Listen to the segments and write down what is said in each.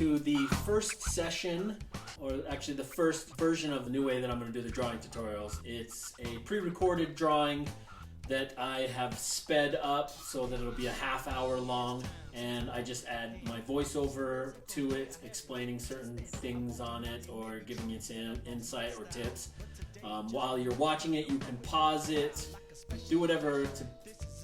to the first session, or actually the first version of the new way that I'm going to do the drawing tutorials. It's a pre-recorded drawing that I have sped up so that it'll be a half-hour long, and I just add my voiceover to it, explaining certain things on it or giving you some insight or tips. While you're watching it, you can pause it, do whatever to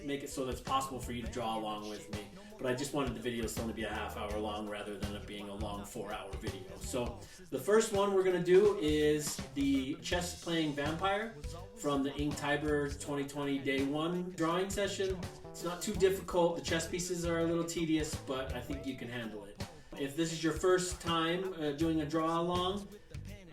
make it so that it's possible for you to draw along with me. But I just wanted the videos to only be a half-hour long rather than it being a long 4-hour video. So the first one we're going to do is the chess-playing vampire from the Inktober 2020 Day 1 drawing session. It's not too difficult. The chess pieces are a little tedious, but I think you can handle it. If this is your first time doing a draw-along,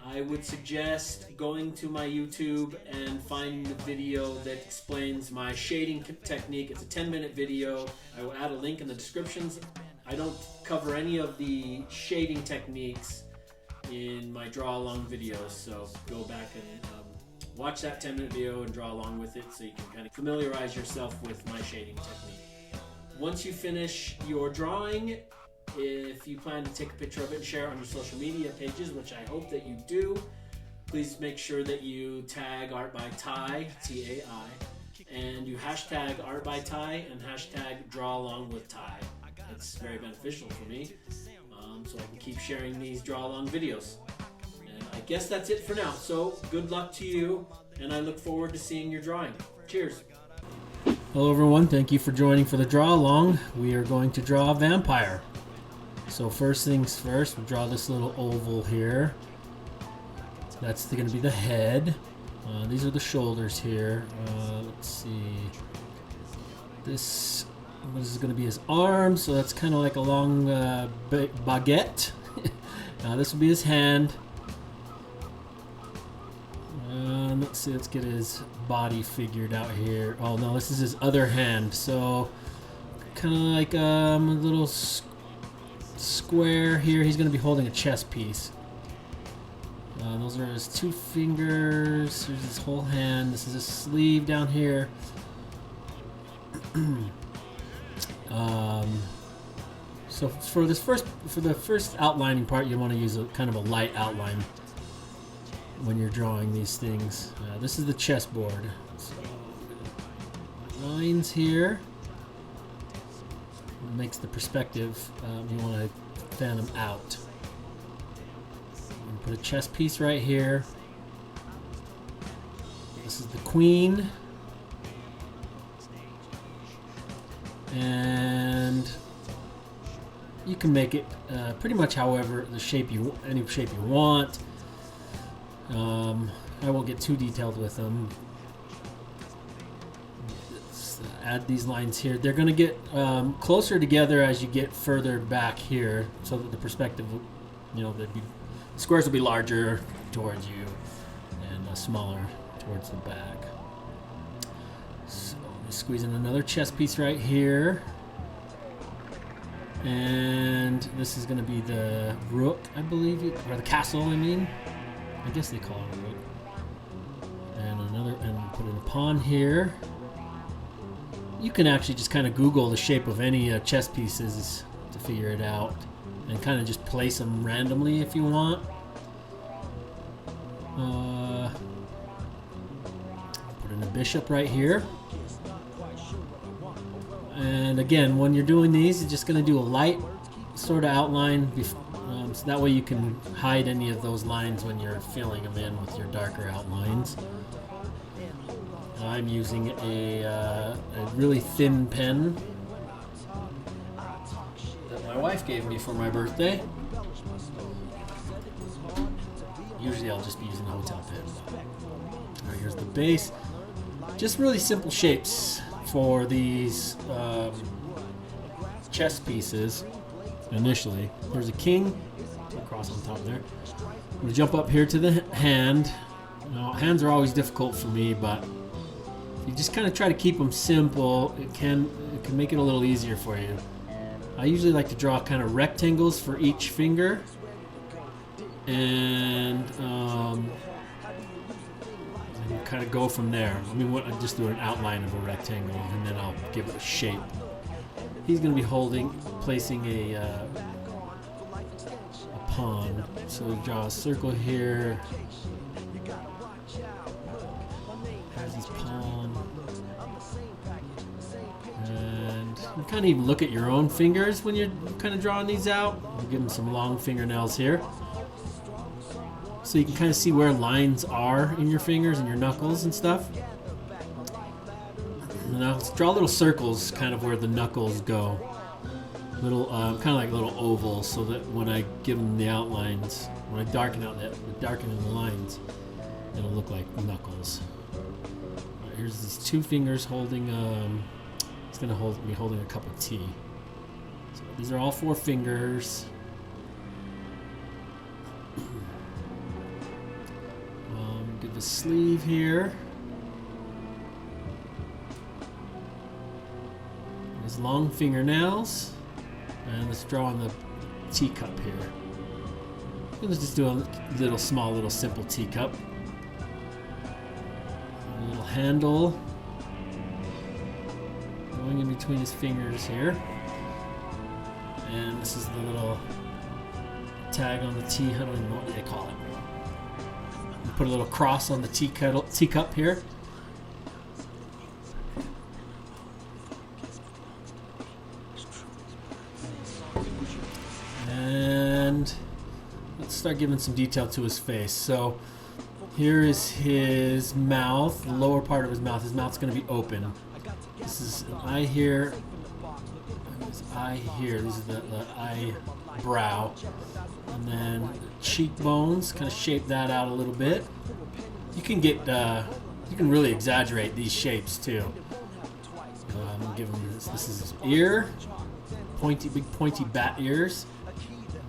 I would suggest going to my YouTube and finding the video that explains my shading technique. It's a 10-minute video. I will add a link in the descriptions. I don't cover any of the shading techniques in my draw-along videos, so go back and watch that 10-minute video and draw along with it so you can kind of familiarize yourself with my shading technique. Once you finish your drawing, if you plan to take a picture of it and share it on your social media pages, which I hope that you do, please make sure that you tag Art by Ty, T-A-I, and you hashtag Art by Ty and hashtag Draw Along with Ty. It's very beneficial for me, so I can keep sharing these draw along videos. And I guess that's it for now. So good luck to you, and I look forward to seeing your drawing. Cheers. Hello everyone, thank you for joining for the draw along. We are going to draw a vampire. So first things first, we'll draw this little oval here. That's going to be the head. These are the shoulders here. Let's see. This is going to be his arm, so that's kind of like a long baguette. This will be his hand. Let's see, let's get his body figured out here. Oh no, this is his other hand. So kind of like a little square here. He's going to be holding a chess piece. Those are his two fingers. Here's his whole hand. This is his sleeve down here. So for the first outlining part, you want to use a kind of a light outline when you're drawing these things. This is the chessboard. So, lines here. Makes the perspective, you want to fan them out. Put a chess piece right here. This is the queen. And you can make it pretty much however the shape any shape you want. I won't get too detailed with them. Add these lines here. They're going to get closer together as you get further back here, so that the perspective, the squares will be larger towards you and smaller towards the back. So squeeze in another chess piece right here, and this is going to be the rook, I believe, or the castle. I guess they call it a rook. And put in a pawn here. You can actually just kind of Google the shape of any chess pieces to figure it out, and kind of just place them randomly if you want. Put in a bishop right here. And again, when you're doing these, you're just going to do a light sort of outline, so that way you can hide any of those lines when you're filling them in with your darker outlines. I'm using a really thin pen that my wife gave me for my birthday. Usually I'll just be using a hotel pen. Alright, here's the base. Just really simple shapes for these chess pieces initially. There's a king, across on top there. I'm going to jump up here to the hand. Hands are always difficult for me, but you just kind of try to keep them simple. It can make it a little easier for you. I usually like to draw kind of rectangles for each finger, and kind of go from there. I just do an outline of a rectangle, and then I'll give it a shape. He's going to be placing a So we draw a circle here. There's his palm. And you kind of even look at your own fingers when you're kind of drawing these out. We'll give him some long fingernails here. So you can kind of see where lines are in your fingers and your knuckles and stuff. And I'll draw little circles kind of where the knuckles go. Little, kind of like little ovals, so that when I give them the outlines, when I darken the lines, it'll look like knuckles. Right, here's these two fingers holding, it's going to be holding a cup of tea. So these are all 4 fingers. Give the sleeve here. His long fingernails. And let's draw on the teacup here. Let's just do a little simple teacup. A little handle going in between his fingers here. And this is the little tag on the tea. I don't even know what they call it. Put a little cross on the teacup here. And let's start giving some detail to his face. So here is his mouth, the lower part of his mouth. His mouth's going to be open. This is an eye here. His eye here. This is the eyebrow. And then cheekbones, kind of shape that out a little bit. You can get, you can really exaggerate these shapes too. I'm gonna give him this. This is his ear, big pointy bat ears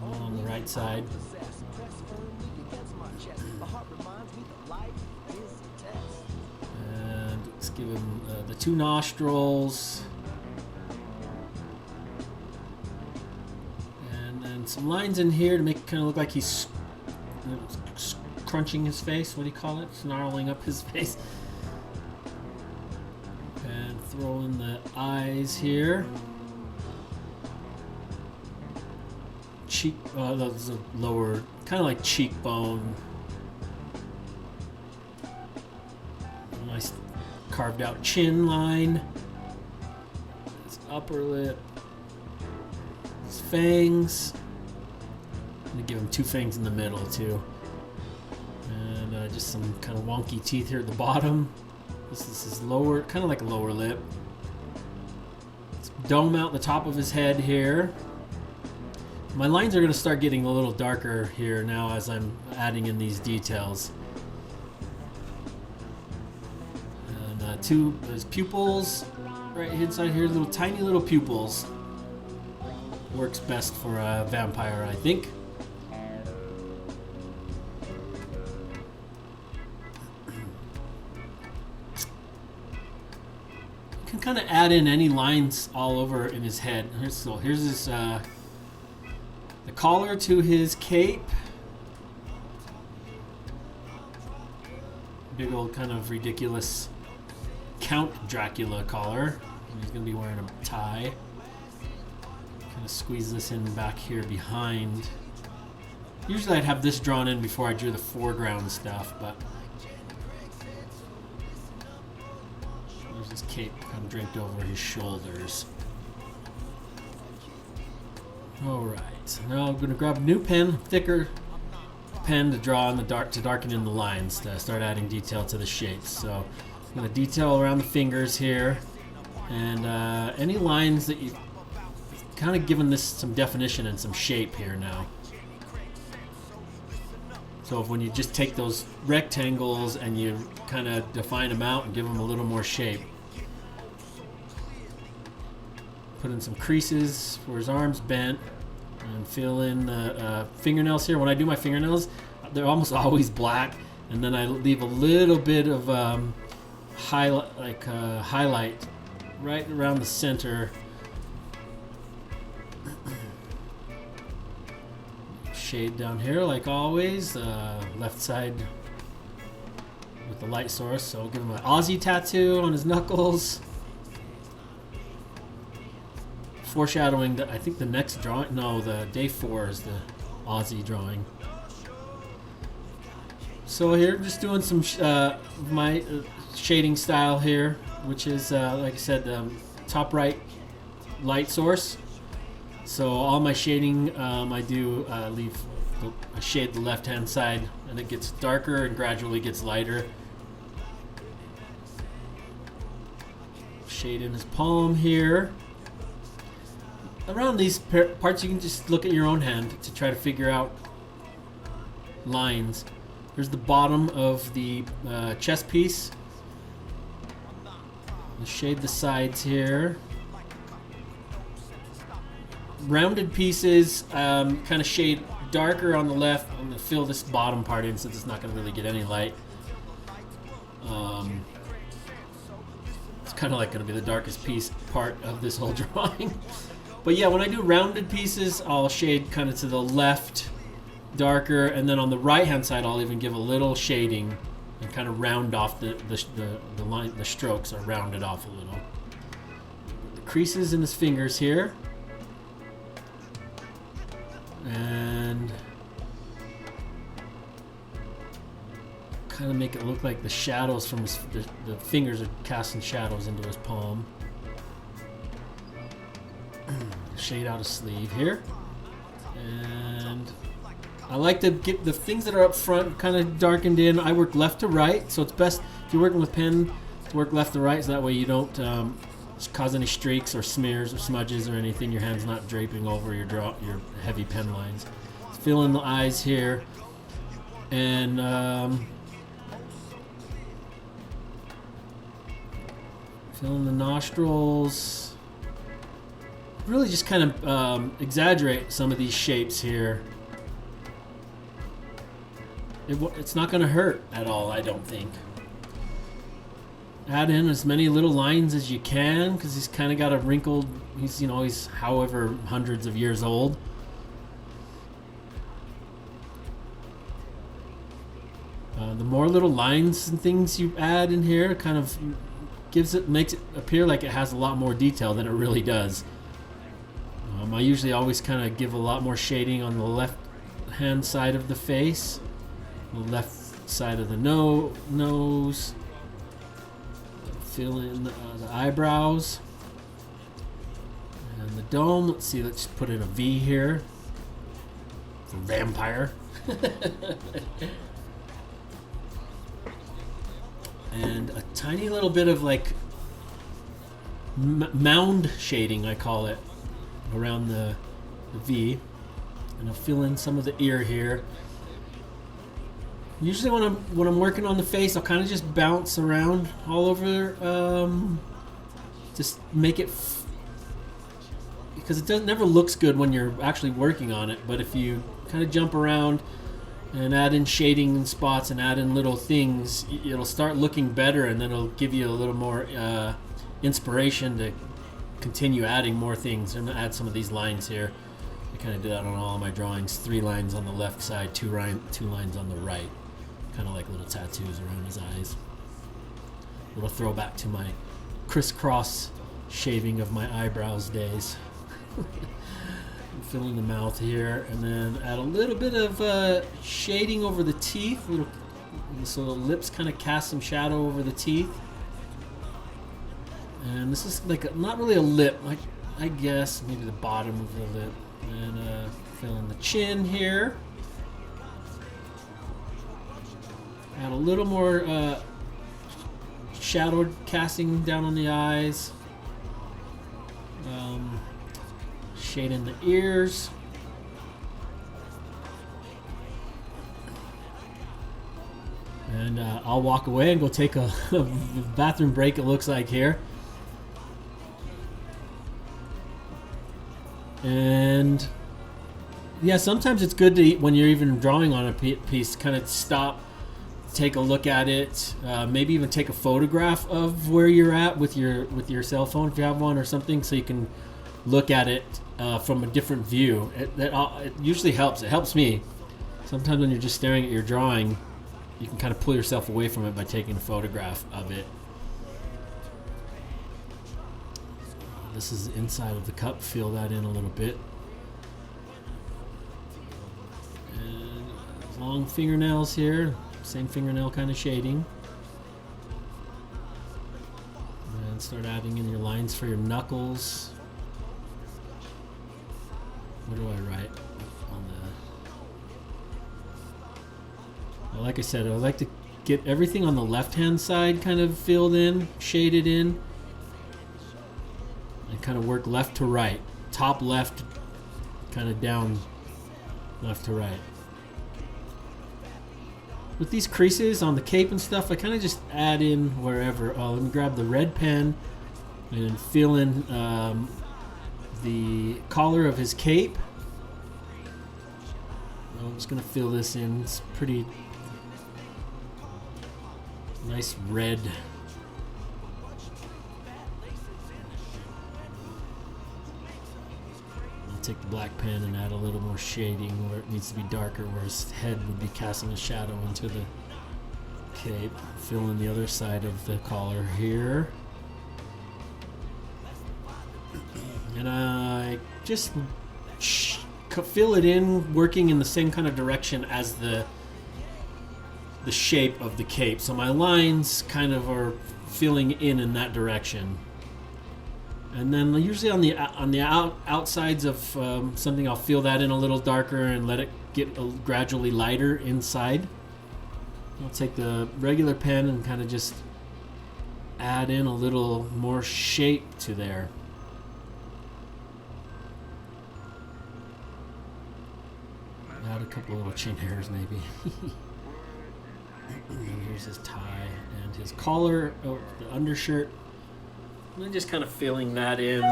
on the right side. And let's give him the 2 nostrils. Some lines in here to make it kind of look like he's crunching his face. What do you call it? Snarling up his face. And throw in the eyes here. That's a lower, kind of like cheekbone. Nice carved out chin line. His upper lip. His fangs. I'm gonna give him 2 fangs in the middle too, and just some kind of wonky teeth here at the bottom. This is his lower, kind of like a lower lip. Let's dome out the top of his head here. My lines are gonna start getting a little darker here now as I'm adding in these details. And 2 his pupils right inside here, little tiny little pupils. Works best for a vampire, I think. Kind of add in any lines all over in his head. Here's his the collar to his cape. Big old kind of ridiculous Count Dracula collar. And he's gonna be wearing a tie. Kind of squeeze this in back here behind. Usually I'd have this drawn in before I drew the foreground stuff, but his cape kind of draped over his shoulders. Alright, so now I'm going to grab a new pen, thicker pen to draw in the dark, to darken in the lines, to start adding detail to the shapes. So I'm going to detail around the fingers here, and any lines that you've kind of given this some definition and some shape here now. So when you just take those rectangles and you kind of define them out and give them a little more shape. Put in some creases where his arm's bent, and fill in the fingernails here. When I do my fingernails, they're almost always black, and then I leave a little bit of highlight right around the center. Shade down here like always, left side with the light source. So I'll give him an Aussie tattoo on his knuckles. Foreshadowing that I think the next drawing, no, the day 4 is the Aussie drawing. So here, just doing some my shading style here, which is like I said, top right light source. So all my shading, I do I shade the left hand side, and it gets darker and gradually gets lighter. Shade in his palm here. Around these parts, you can just look at your own hand to try to figure out lines. Here's the bottom of the chest piece. I'll shade the sides here. Rounded pieces, kind of shade darker on the left. I'm going to fill this bottom part in since it's not going to really get any light. It's kind of like going to be the darkest part of this whole drawing. But yeah, when I do rounded pieces, I'll shade kind of to the left darker, and then on the right hand side I'll even give a little shading and kind of round off the line. The strokes are rounded off a little. The creases in his fingers here, and kind of make it look like the shadows from the fingers are casting shadows into his palm. Shade out a sleeve here, and I like to get the things that are up front kind of darkened in. I work left to right, so it's best if you're working with pen to work left to right, so that way you don't cause any streaks or smears or smudges or anything. Your hand's not draping over your heavy pen lines. Fill in the eyes here, and fill in the nostrils. Really just kind of exaggerate some of these shapes here. It's not going to hurt at all, I don't think. Add in as many little lines as you can, because he's kind of got a wrinkled, he's however hundreds of years old. The more little lines and things you add in here kind of makes it appear like it has a lot more detail than it really does. I usually always kind of give a lot more shading on the left hand side of the face, the left side of the nose, fill in the eyebrows, and the dome. Let's see, let's put in a V here for vampire. And a tiny little bit of like mound shading, I call it, around the V, and I'll fill in some of the ear here. Usually when I'm working on the face, I'll kind of just bounce around all over, just make it because it never looks good when you're actually working on it. But if you kind of jump around and add in shading spots and add in little things, it'll start looking better, and then it'll give you a little more inspiration to continue adding more things. I'm gonna add some of these lines here. I kind of do that on all of my drawings. 3 lines on the left side, 2 lines on the right, kind of like little tattoos around his eyes. A little throwback to my crisscross shaving of my eyebrows days. Fill in the mouth here, and then add a little bit of shading over the teeth, so the lips kind of cast some shadow over the teeth. And this is like not really a lip, like I guess maybe the bottom of the lip. And fill in the chin here. Add a little more shadow casting down on the eyes. Shade in the ears. And I'll walk away and go take a bathroom break, it looks like here. And yeah, sometimes it's good to, when you're even drawing on a piece, kind of stop, take a look at it, maybe even take a photograph of where you're at with your cell phone if you have one or something, so you can look at it from a different view. It usually helps. It helps me. Sometimes when you're just staring at your drawing, you can kind of pull yourself away from it by taking a photograph of it. This is the inside of the cup. Fill that in a little bit. And long fingernails here. same fingernail kind of shading. And start adding in your lines for your knuckles. What do I write on the... Well, like I said, I like to get everything on the left-hand side kind of filled in, shaded in. And kind of work left to right. Top left, kind of down left to right. With these creases on the cape and stuff, I kind of just add in wherever. Oh, let me grab the red pen and fill in the collar of his cape. I'm just going to fill this in. It's pretty nice red. I'll take the black pen and add a little more shading where it needs to be darker, where his head would be casting a shadow into the cape. Fill in the other side of the collar here. And I just fill it in, working in the same kind of direction as the shape of the cape. So my lines kind of are filling in that direction. And then usually on the outsides of something, I'll fill that in a little darker and let it get gradually lighter inside. I'll take the regular pen and kind of just add in a little more shape to there. Add a couple little chin hairs maybe. And here's his tie and his collar, the undershirt. And then just kind of filling that in.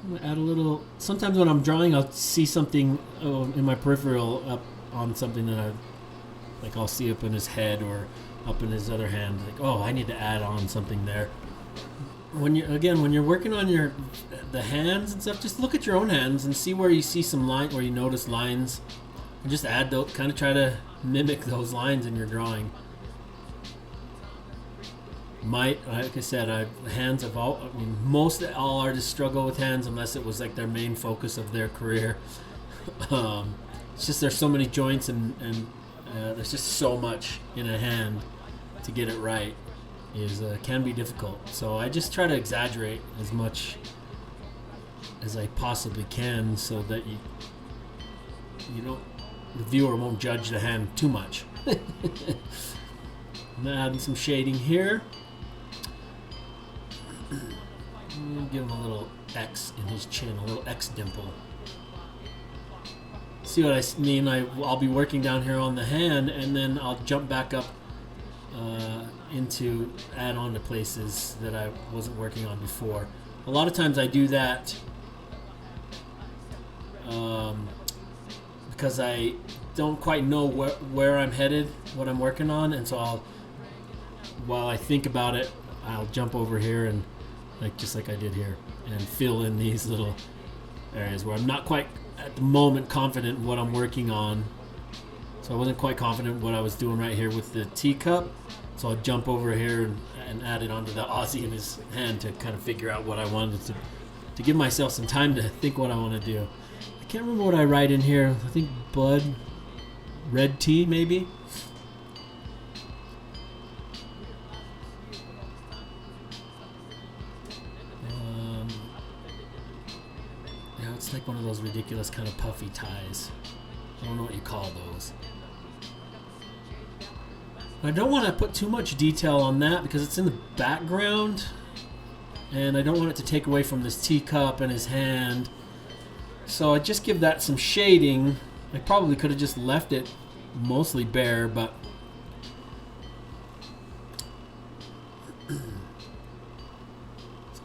I'm gonna add a little. Sometimes when I'm drawing, I'll see something in my peripheral up on something that I'll see up in his head or up in his other hand. Like, oh, I need to add on something there. When you're working on the hands and stuff, just look at your own hands and see where you see some line, where you notice lines, and just add those. Kind of try to mimic those lines in your drawing. Like I said, hands have most all artists struggle with hands unless it was like their main focus of their career. It's just there's so many joints and there's just so much in a hand to get it right. Can be difficult. So I just try to exaggerate as much as I possibly can so that the viewer won't judge the hand too much. I'm adding some shading here. Give him a little X in his chin, a little X dimple. See what I mean? I'll be working down here on the hand, and then I'll jump back up into add on to places that I wasn't working on before. A lot of times I do that because I don't quite know where I'm headed, what I'm working on, and so while I think about it, I'll jump over here and just like I did here and fill in these little areas where I'm not quite at the moment confident in what I'm working on. So I wasn't quite confident in what I was doing right here with the teacup. So I'll jump over here and add it onto the Aussie in his hand to kind of figure out what I wanted to give myself some time to think what I want to do. I can't remember what I write in here. I think Bud, red tea maybe. Yeah, it's like one of those ridiculous kind of puffy ties. I don't know what you call those. I don't want to put too much detail on that because it's in the background and I don't want it to take away from this teacup and his hand. So I just give that some shading. I probably could have just left it mostly bare, but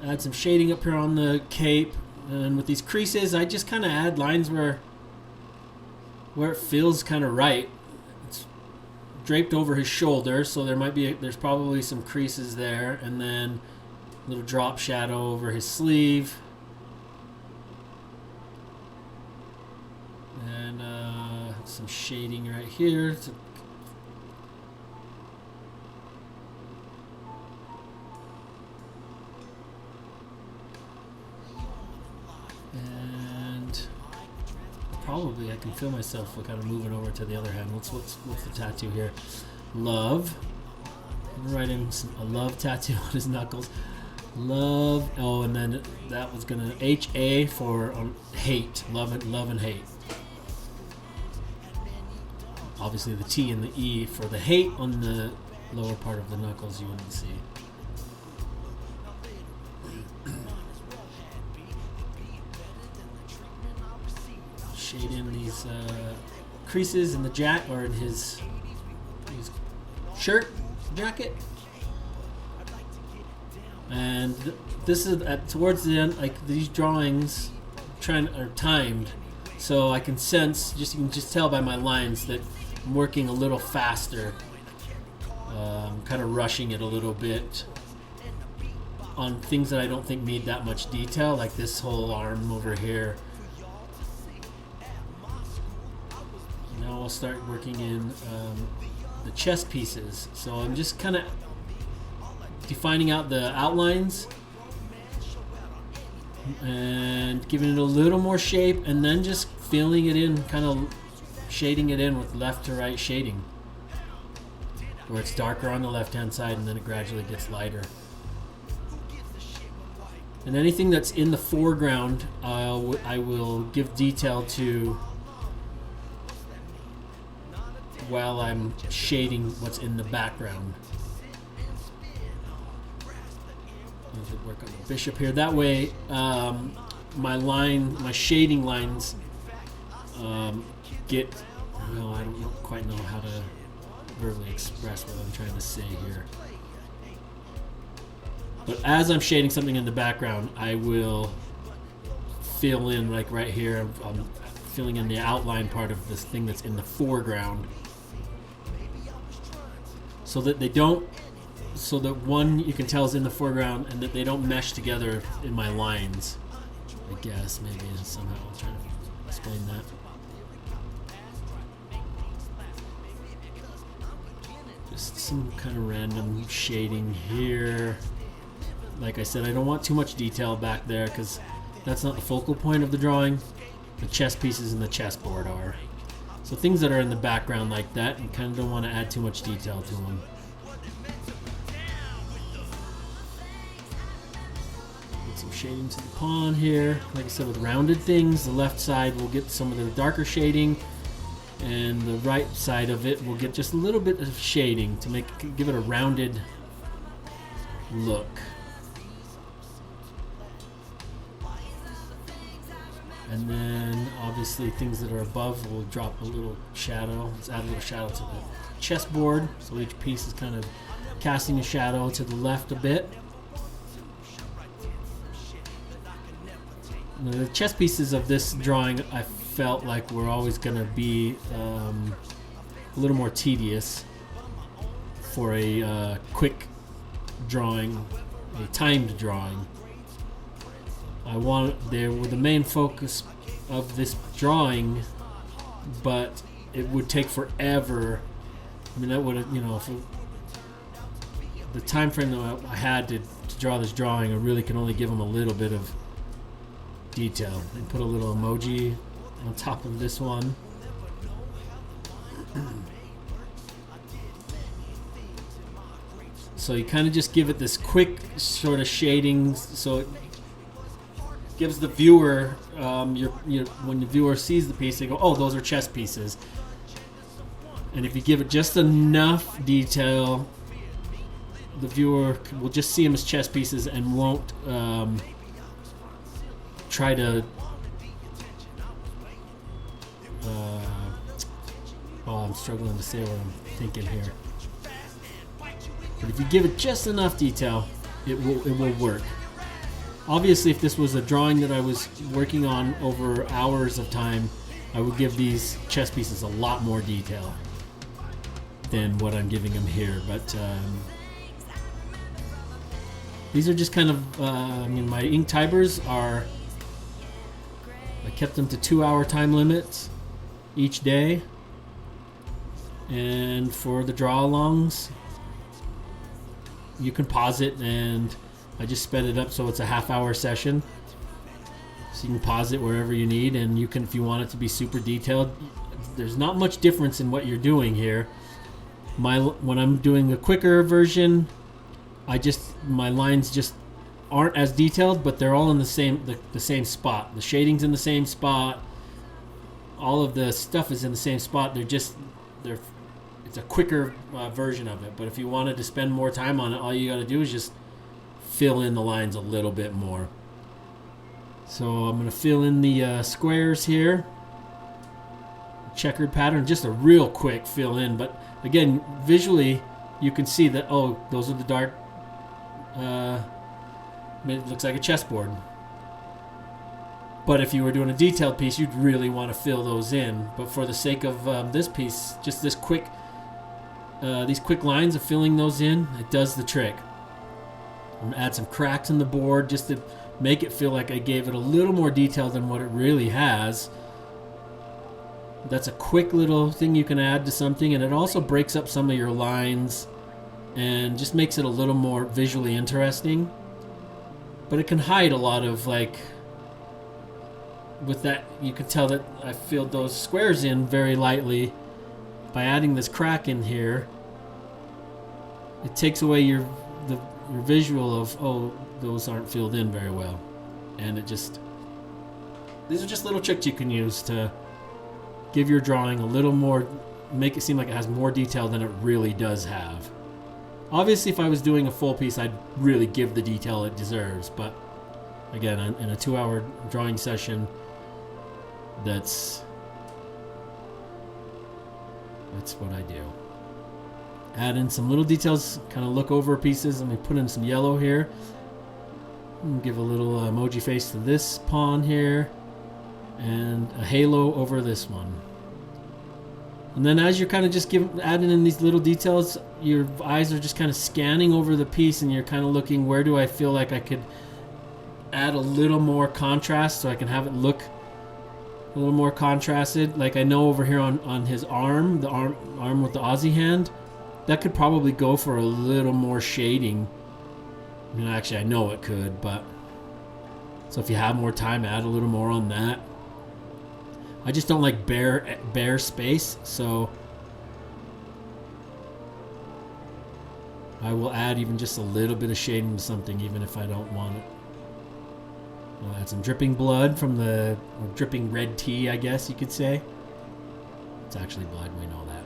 add some shading up here on the cape. And with these creases, I just kind of add lines where it feels kind of right. Draped over his shoulder, so there's probably some creases there, and then a little drop shadow over his sleeve, and some shading right here. probably I can feel myself kind of moving over to the other hand. What's the tattoo here? Love. I'm gonna write in a love tattoo on his knuckles. Love. Oh, and then that was gonna HA for hate. Love and hate. Obviously the T and the E for the hate on the lower part of the knuckles you wouldn't see. Shade in these creases in the or in his shirt jacket. And this is towards the end, like these drawings are timed, so I can sense, you can just tell by my lines that I'm working a little faster, kind of rushing it a little bit on things that I don't think need that much detail, like this whole arm over here. Now I'll start working in the chest pieces. So I'm just kind of defining out the outlines and giving it a little more shape, and then just filling it in, kind of shading it in with left to right shading, where it's darker on the left hand side and then it gradually gets lighter. And anything that's in the foreground, I will give detail to while I'm shading what's in the background. Work on the bishop here. That way, my shading lines get. Well, I don't quite know how to verbally express what I'm trying to say here. But as I'm shading something in the background, I will fill in, like right here, I'm filling in the outline part of this thing that's in the foreground, so that they don't. So that one you can tell is in the foreground, and that they don't mesh together in my lines. I guess maybe somehow I'll try to explain that. Just some kind of random shading here. Like I said, I don't want too much detail back there because that's not the focal point of the drawing. The chess pieces and the chessboard are. So things that are in the background like that, you kind of don't want to add too much detail to them. Shading to the pawn here. Like I said, with rounded things, the left side will get some of the darker shading, and the right side of it will get just a little bit of shading to give it a rounded look. And then obviously things that are above will drop a little shadow. Let's add a little shadow to the chessboard, so each piece is kind of casting a shadow to the left a bit. The chess pieces of this drawing I felt like were always going to be a little more tedious for a quick drawing, a timed drawing. They were the main focus of this drawing, but it would take forever. I mean, that would have, if the time frame that I had to draw this drawing, I really can only give them a little bit of detail. And put a little emoji on top of this one. So you kind of just give it this quick sort of shading, so it gives the viewer, when the viewer sees the piece, they go, "Oh, those are chess pieces." And if you give it just enough detail, the viewer will just see them as chess pieces and won't try to I'm struggling to say what I'm thinking here. But if you give it just enough detail, it will work. Obviously, if this was a drawing that I was working on over hours of time, I would give these chess pieces a lot more detail than what I'm giving them here. But these are just kind of, my ink tibers are, I kept them to 2-hour time limits each day. And for the draw-alongs, you can pause it, and I just sped it up so it's a half-hour session. So you can pause it wherever you need, and you can, if you want it to be super detailed, there's not much difference in what you're doing here. When I'm doing a quicker version, my lines just aren't as detailed, but they're all in the same spot. The shading's in the same spot. All of the stuff is in the same spot. It's a quicker version of it. But if you wanted to spend more time on it, all you got to do is just fill in the lines a little bit more. So I'm going to fill in the squares here. Checkered pattern, just a real quick fill in. But again, visually, you can see that, oh, those are the dark. It looks like a chessboard. But if you were doing a detailed piece, you'd really want to fill those in. But for the sake of this piece, just these quick lines of filling those in, it does the trick. I'm going to add some cracks in the board just to make it feel like I gave it a little more detail than what it really has. That's a quick little thing you can add to something, and it also breaks up some of your lines and just makes it a little more visually interesting. But it can hide a lot of, like, with that, you can tell that I filled those squares in very lightly. By adding this crack in here, it takes away your visual of, oh, those aren't filled in very well. And these are just little tricks you can use to give your drawing a little more, make it seem like it has more detail than it really does have. Obviously, if I was doing a full piece, I'd really give the detail it deserves. But again, in a 2-hour drawing session, that's what I do. Add in some little details, kind of look over pieces. Let me put in some yellow here. Give a little emoji face to this pawn here, and a halo over this one. And then as you're kind of just adding in these little details, your eyes are just kind of scanning over the piece, and you're kind of looking, where do I feel like I could add a little more contrast so I can have it look a little more contrasted. Like I know over here on his arm, the arm with the Aussie hand, that could probably go for a little more shading. I mean, actually, I know it could, but so if you have more time, add a little more on that. I just don't like bare space, so I will add even just a little bit of shading to something, even if I don't want it. I'll add some dripping blood from or dripping red tea, I guess you could say. It's actually blood, we know that.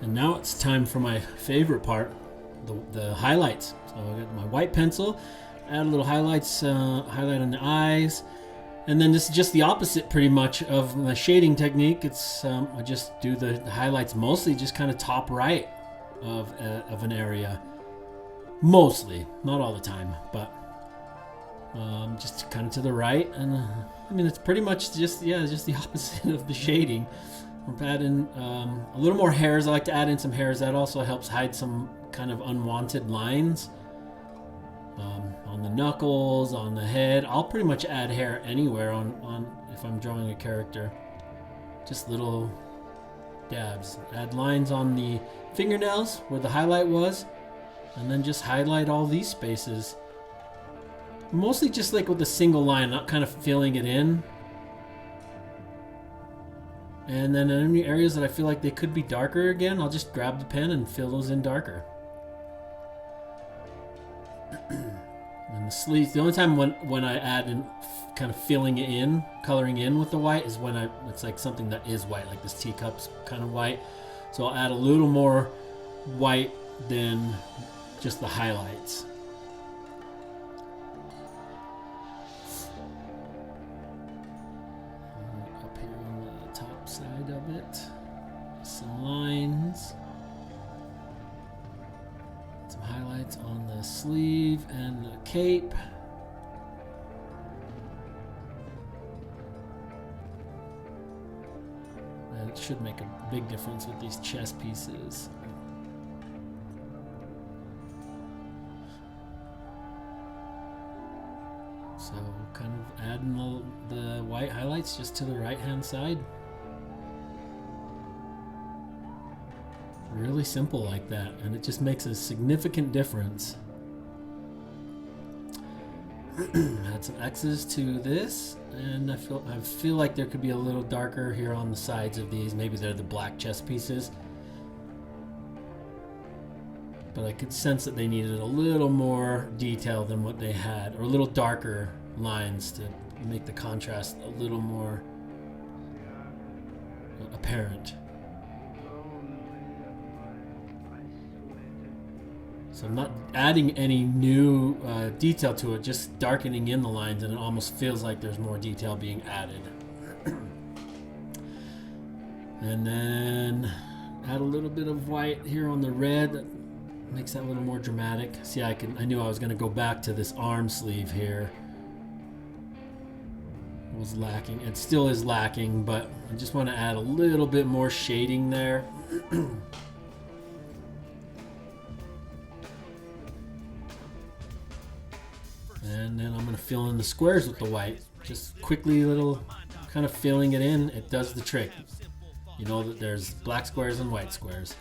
And now it's time for my favorite part, the highlights. So I got my white pencil, add a little highlights, highlight on the eyes, and then this is just the opposite pretty much of the shading technique. It's I just do the highlights mostly just kind of top right of an area, mostly, not all the time, but just kind of to the right. And I mean, it's pretty much just the opposite of the shading. We're adding a little more hairs. I like to add in some hairs. That also helps hide some kind of unwanted lines on the knuckles, on the head. I'll pretty much add hair anywhere on if I'm drawing a character. Just little dabs. Add lines on the fingernails where the highlight was, and then just highlight all these spaces. Mostly just like with a single line, not kind of filling it in. And then in any areas that I feel like they could be darker again, I'll just grab the pen and fill those in darker. And the sleeves, the only time when I add in kind of filling it in, coloring in with the white, is when it's like something that is white, like this teacup's kind of white. So I'll add a little more white than just the highlights. Up here on the top side of it, some lines. Some highlights on the sleeve and the cape. And it should make a big difference with these chess pieces. So kind of adding the white highlights just to the right hand side. really simple like that, and it just makes a significant difference. Add some X's to this, and I feel like there could be a little darker here on the sides of these. Maybe they're the black chess pieces, but I could sense that they needed a little more detail than what they had, or a little darker lines to make the contrast a little more apparent. So I'm not adding any new detail to it, just darkening in the lines, and it almost feels like there's more detail being added. And then add a little bit of white here on the red. That makes that a little more dramatic. See, I knew I was going to go back to this arm sleeve here. It was lacking. It still is lacking, but I just want to add a little bit more shading there. And then I'm going to fill in the squares with the white. Just quickly, little kind of filling it in. It does the trick. You know that there's black squares and white squares.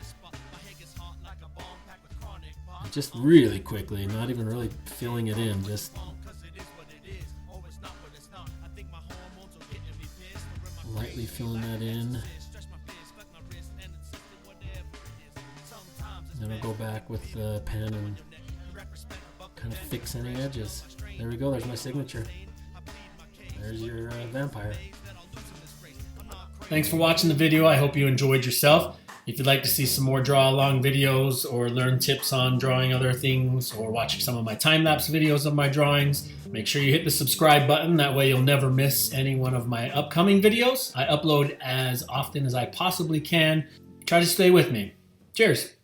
Just really quickly, not even really filling it in. Just lightly filling that in. Then I'll go back with the pen and kind of fix any edges. There we go, there's my signature. There's your vampire. Thanks for watching the video. I hope you enjoyed yourself. If you'd like to see some more draw along videos or learn tips on drawing other things or watch some of my time-lapse videos of my drawings, make sure you hit the subscribe button. That way you'll never miss any one of my upcoming videos. I upload as often as I possibly can. Try to stay with me. Cheers.